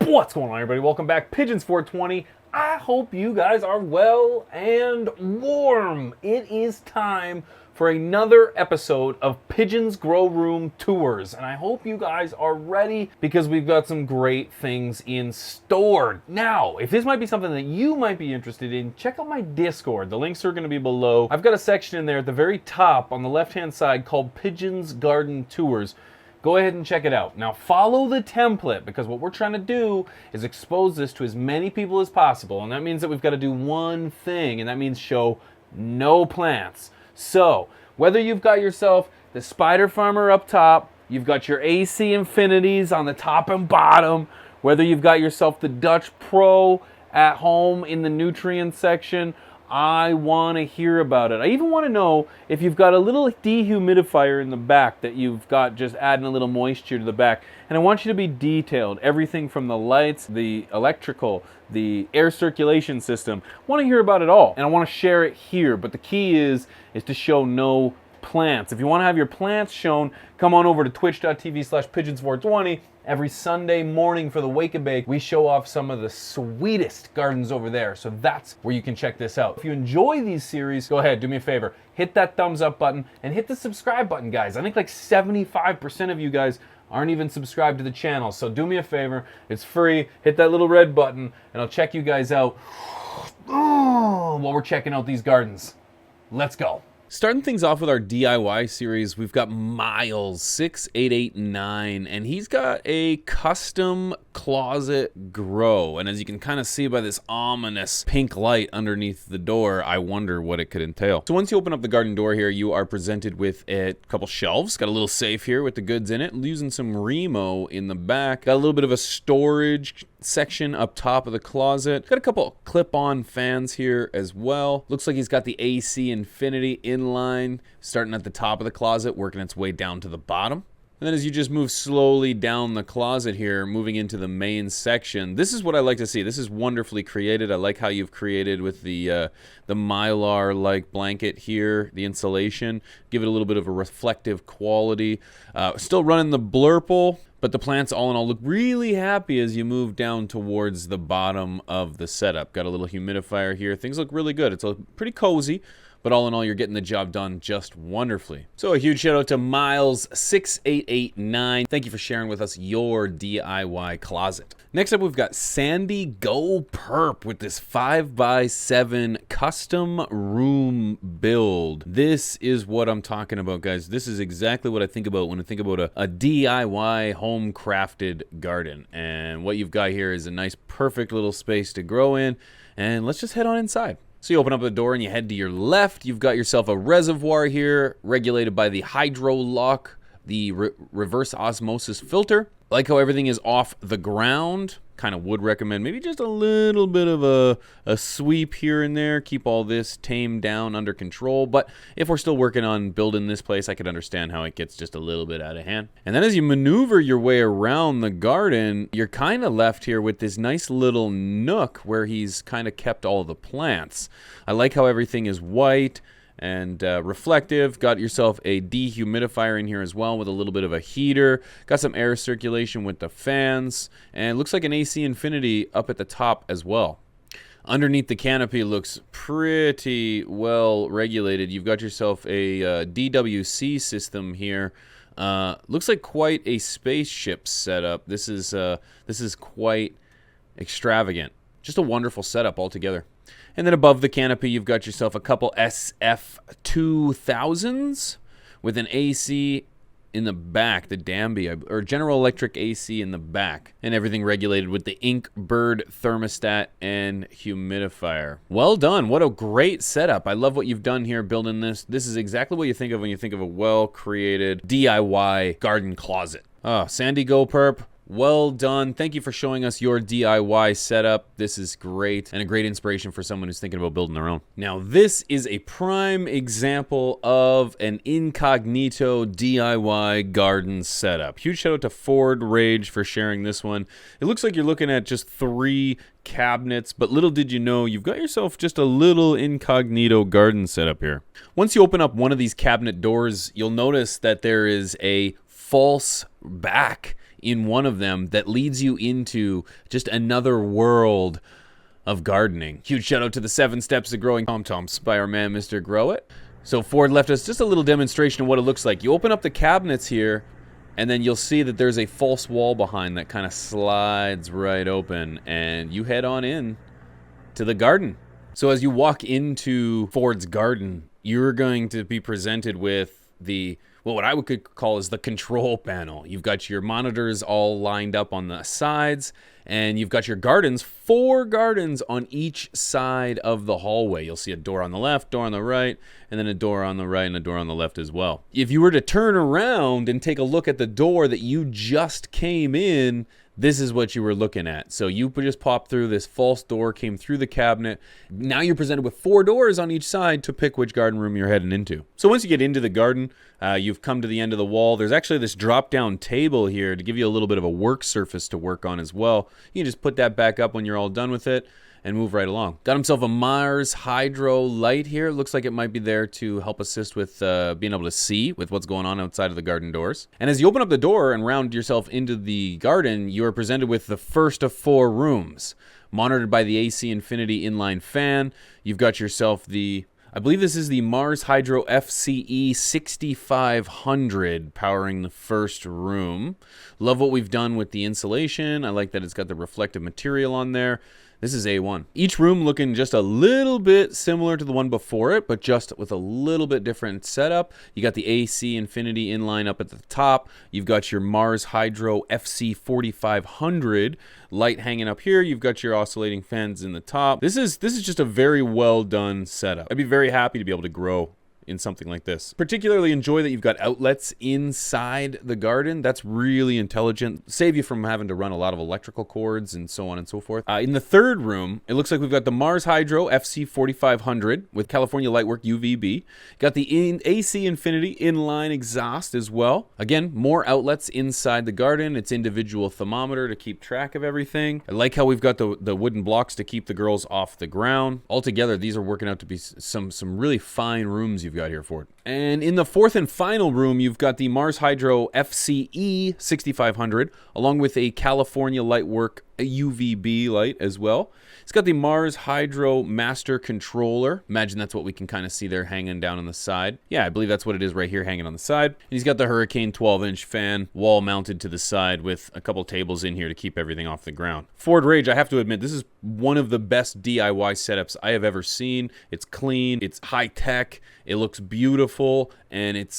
What's going on, everybody? Welcome back. Pigeons 420. I hope you guys are well and warm. It is time for another episode of Pigeons Grow Room Tours, and I hope you guys are ready because we've got some great things in store. Now, if this might be something that you might be interested in, check out my Discord. The links are going to be below. I've got a section in there at the very top on the left-hand side called Pigeons Garden Tours. Go ahead and check it out. Now follow the template, because what we're trying to do is expose this to as many people as possible, and that means that we've got to do one thing, and that means show no plants. So whether you've got yourself the Spider Farmer up top, you've got your AC Infinities on the top and bottom, whether you've got yourself the Dutch Pro at home in the nutrient section, I want to hear about it. I even want to know if you've got a little dehumidifier in the back that you've got just adding a little moisture to the back. And I want you to be detailed. Everything from the lights, the electrical, the air circulation system. I want to hear about it all. And I want to share it here. But the key is to show no plants. If you want to have your plants shown, come on over to twitch.tv/pigeons420. Every Sunday morning for the Wake and Bake, we show off some of the sweetest gardens over there. So that's where you can check this out. If you enjoy these series, go ahead, do me a favor. Hit that thumbs up button and hit the subscribe button, guys. I think like 75% of you guys aren't even subscribed to the channel. So do me a favor. It's free. Hit that little red button and I'll check you guys out while we're checking out these gardens. Let's go. Starting things off with our DIY series, we've got Miles 6889, and he's got a custom closet grow. And as you can kind of see by this ominous pink light underneath the door, I wonder what it could entail. So once you open up the garden door here, you are presented with a couple shelves. Got a little safe here with the goods in it, using some Remo in the back. Got a little bit of a storage section up top of the closet. Got a couple clip-on fans here as well. Looks like he's got the AC Infinity inline starting at the top of the closet, working its way down to the bottom. And then as you just move slowly down the closet here, moving into the main section, this is what I like to see. This is wonderfully created. I like how you've created with the Mylar-like blanket here, the insulation. Give it a little bit of a reflective quality. Still running the Blurple, but the plants all in all look really happy as you move down towards the bottom of the setup. Got a little humidifier here. Things look really good. It's pretty cozy. But all in all, you're getting the job done just wonderfully. So a huge shout out to Miles6889. Thank you for sharing with us your DIY closet. Next up, we've got Sandy Go Perp with this 5x7 custom room build. This is what I'm talking about, guys. This is exactly what I think about when I think about a DIY home crafted garden. And what you've got here is a nice, perfect little space to grow in. And let's just head on inside. So you open up the door and you head to your left. You've got yourself a reservoir here, regulated by the Hydro Lock, the reverse osmosis filter. I like how everything is off the ground. Kind of would recommend maybe just a little bit of a sweep here and there. Keep all this tamed down, under control. But if we're still working on building this place, I could understand how it gets just a little bit out of hand. And then as you maneuver your way around the garden, you're kind of left here with this nice little nook where he's kind of kept all the plants. I like how everything is white and reflective. Got yourself a dehumidifier in here as well with a little bit of a heater. Got some air circulation with the fans, and looks like an AC Infinity up at the top as well. Underneath the canopy looks pretty well regulated. You've got yourself a DWC system here. Looks like quite a spaceship setup. This is quite extravagant. Just a wonderful setup altogether. And then above the canopy, you've got yourself a couple SF2000s with an AC in the back, the Danby, or General Electric AC in the back, and everything regulated with the Inkbird thermostat and humidifier. Well done. What a great setup. I love what you've done here building this. This is exactly what you think of when you think of a well-created DIY garden closet. Sandy Go Perp. Well done. Thank you for showing us your DIY setup. This is great and a great inspiration for someone who's thinking about building their own. Now, this is a prime example of an incognito DIY garden setup. Huge shout out to Ford Rage for sharing this one. It looks like you're looking at just 3 cabinets, but little did you know, you've got yourself just a little incognito garden setup here. Once you open up one of these cabinet doors, you'll notice that there is a false back in one of them that leads you into just another world of gardening. Huge shout out to the 7 Steps to Growing Tom-Toms by our man, Mr. Grow It. So Ford left us just a little demonstration of what it looks like. You open up the cabinets here, and then you'll see that there's a false wall behind that kind of slides right open, and you head on in to the garden. So as you walk into Ford's garden, you're going to be presented with what I would call is the control panel. You've got your monitors all lined up on the sides, and you've got your gardens, 4 gardens on each side of the hallway. You'll see a door on the left, door on the right, and then a door on the right and a door on the left as well. If you were to turn around and take a look at the door that you just came in, this is what you were looking at. So you just popped through this false door, came through the cabinet. Now you're presented with 4 doors on each side to pick which garden room you're heading into. So once you get into the garden, you've come to the end of the wall. There's actually this drop-down table here to give you a little bit of a work surface to work on as well. You can just put that back up when you're all done with it and move right along. Got himself a Mars Hydro light here. Looks like it might be there to help assist with being able to see with what's going on outside of the garden doors. And as you open up the door and round yourself into the garden, you are presented with the first of 4 rooms, monitored by the AC Infinity inline fan. You've got yourself I believe this is the Mars Hydro FCE 6500 powering the first room. Love what we've done with the insulation. I like that it's got the reflective material on there. This is A1. Each room looking just a little bit similar to the one before it, but just with a little bit different setup. You got the AC Infinity inline up at the top. You've got your Mars Hydro FC 4500 light hanging up here. You've got your oscillating fans in the top. This is just a very well done setup. I'd be very happy to be able to grow in something like this. Particularly enjoy that you've got outlets inside the garden. That's really intelligent. Save you from having to run a lot of electrical cords and so on and so forth. In the third room, it looks like we've got the Mars Hydro FC 4500 with California Lightwork UVB. Got the AC Infinity inline exhaust as well. Again, more outlets inside the garden. It's individual thermometer to keep track of everything. I like how we've got the wooden blocks to keep the girls off the ground. Altogether, these are working out to be some really fine rooms you've got here for it. And in the fourth and final room, you've got the Mars Hydro FCE 6500, along with a California Lightwork UVB light as well. It's got the Mars Hydro Master Controller. Imagine that's what we can kind of see there hanging down on the side. Yeah, I believe that's what it is right here hanging on the side. And he's got the Hurricane 12-inch fan wall mounted to the side with a couple tables in here to keep everything off the ground. Ford Rage, I have to admit, this is one of the best DIY setups I have ever seen. It's clean, it's high-tech, it looks beautiful, and it's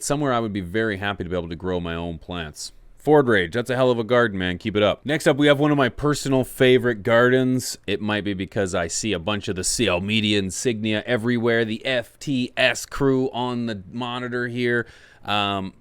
somewhere I would be very happy to be able to grow my own plants. Ford Rage, that's a hell of a garden, man. Keep it up. Next up, we have one of my personal favorite gardens. It might be because I see a bunch of the CL Media insignia everywhere. The FTS crew on the monitor here.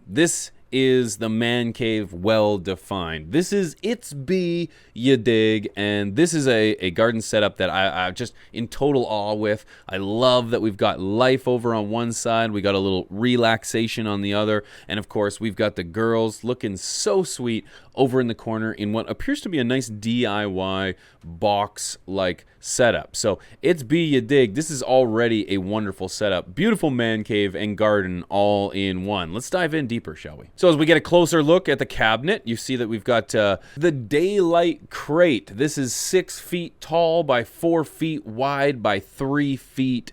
This is the man cave well defined. This is It's Be You Dig, and this is a garden setup that I'm just in total awe with. I love that we've got life over on one side, we got a little relaxation on the other, and of course we've got the girls looking so sweet over in the corner in what appears to be a nice DIY box-like setup. So It's Be You Dig, this is already a wonderful setup. Beautiful man cave and garden all in one. Let's dive in deeper, shall we? So as we get a closer look at the cabinet, you see that we've got the Daylight Crate. This is 6 feet tall by 4 feet wide by 3 feet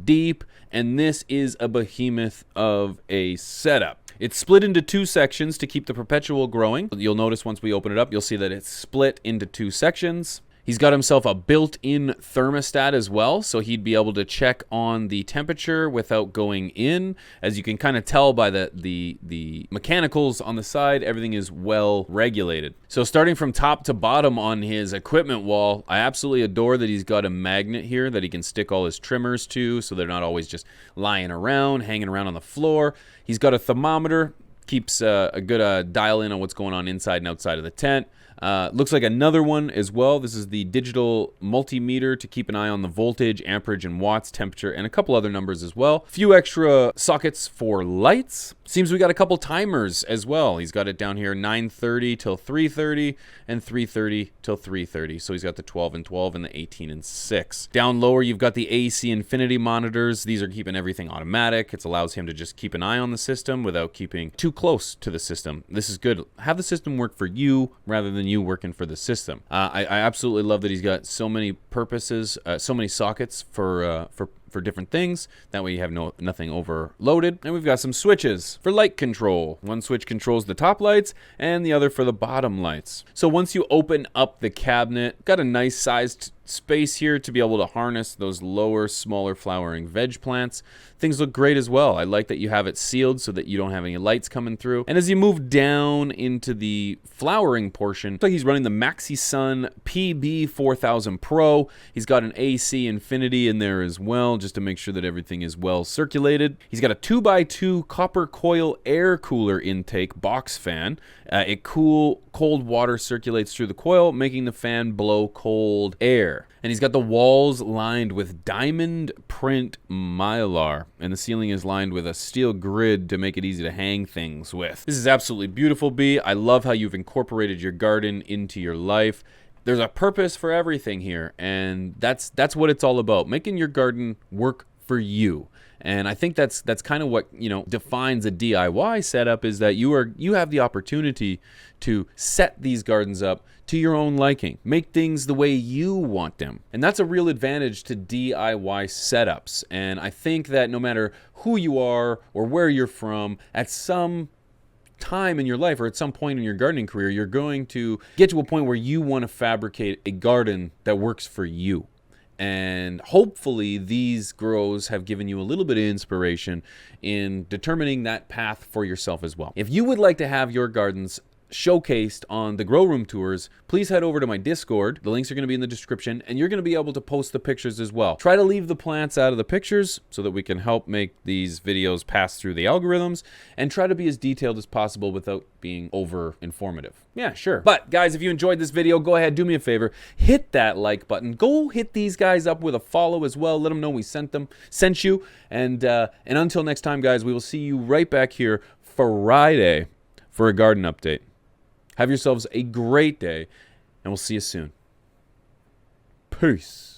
deep, and this is a behemoth of a setup. It's split into 2 sections to keep the perpetual growing. You'll notice once we open it up, you'll see that it's split into 2 sections. He's got himself a built-in thermostat as well, so he'd be able to check on the temperature without going in. As you can kind of tell by the mechanicals on the side, everything is well regulated. So starting from top to bottom on his equipment wall, I absolutely adore that he's got a magnet here that he can stick all his trimmers to, so they're not always just lying around, hanging around on the floor. He's got a thermometer, keeps a good dial in on what's going on inside and outside of the tent. Looks like another one as well. This is the digital multimeter to keep an eye on the voltage, amperage, and watts, temperature, and a couple other numbers as well. A few extra sockets for lights. Seems we got a couple timers as well. He's got it down here 9:30 till 3:30 and 3:30 till 3:30. So he's got the 12 and 12 and the 18 and 6. Down lower, you've got the AC infinity monitors. These are keeping everything automatic. It allows him to just keep an eye on the system without keeping too close to the system. This is good. Have the system work for you rather than you working for the system. I absolutely love that he's got so many purposes, so many sockets for different things. That way you have nothing overloaded. And we've got some switches for light control. One switch controls the top lights and the other for the bottom lights. So once you open up the cabinet, got a nice sized space here to be able to harness those lower, smaller flowering veg plants. Things look great as well. I like that you have it sealed so that you don't have any lights coming through. And as you move down into the flowering portion, so he's running the Maxi Sun PB 4000 Pro. He's got an AC Infinity in there as well, just to make sure that everything is well circulated. He's got a 2x2 copper coil air cooler intake box fan. Cold water circulates through the coil, making the fan blow cold air. And he's got the walls lined with diamond print mylar, and the ceiling is lined with a steel grid to make it easy to hang things with. This is absolutely beautiful, B. I love how you've incorporated your garden into your life. There's a purpose for everything here, and that's what it's all about, making your garden work for you. And I think that's kind of what, defines a DIY setup, is that you have the opportunity to set these gardens up to your own liking. Make things the way you want them. And that's a real advantage to DIY setups. And I think that no matter who you are or where you're from, at some time in your life or at some point in your gardening career, you're going to get to a point where you want to fabricate a garden that works for you. And hopefully these grows have given you a little bit of inspiration in determining that path for yourself as well. If you would like to have your gardens showcased on the grow room tours, please head over to my Discord. The links are going to be in the description, and you're going to be able to post the pictures as well. Try to leave the plants out of the pictures so that we can help make these videos pass through the algorithms, and try to be as detailed as possible without being over informative. Yeah, sure. But guys, if you enjoyed this video, go ahead, do me a favor, hit that like button. Go hit these guys up with a follow as well. Let them know we sent you. And until next time, guys, we will see you right back here Friday for a garden update. Have yourselves a great day, and we'll see you soon. Peace.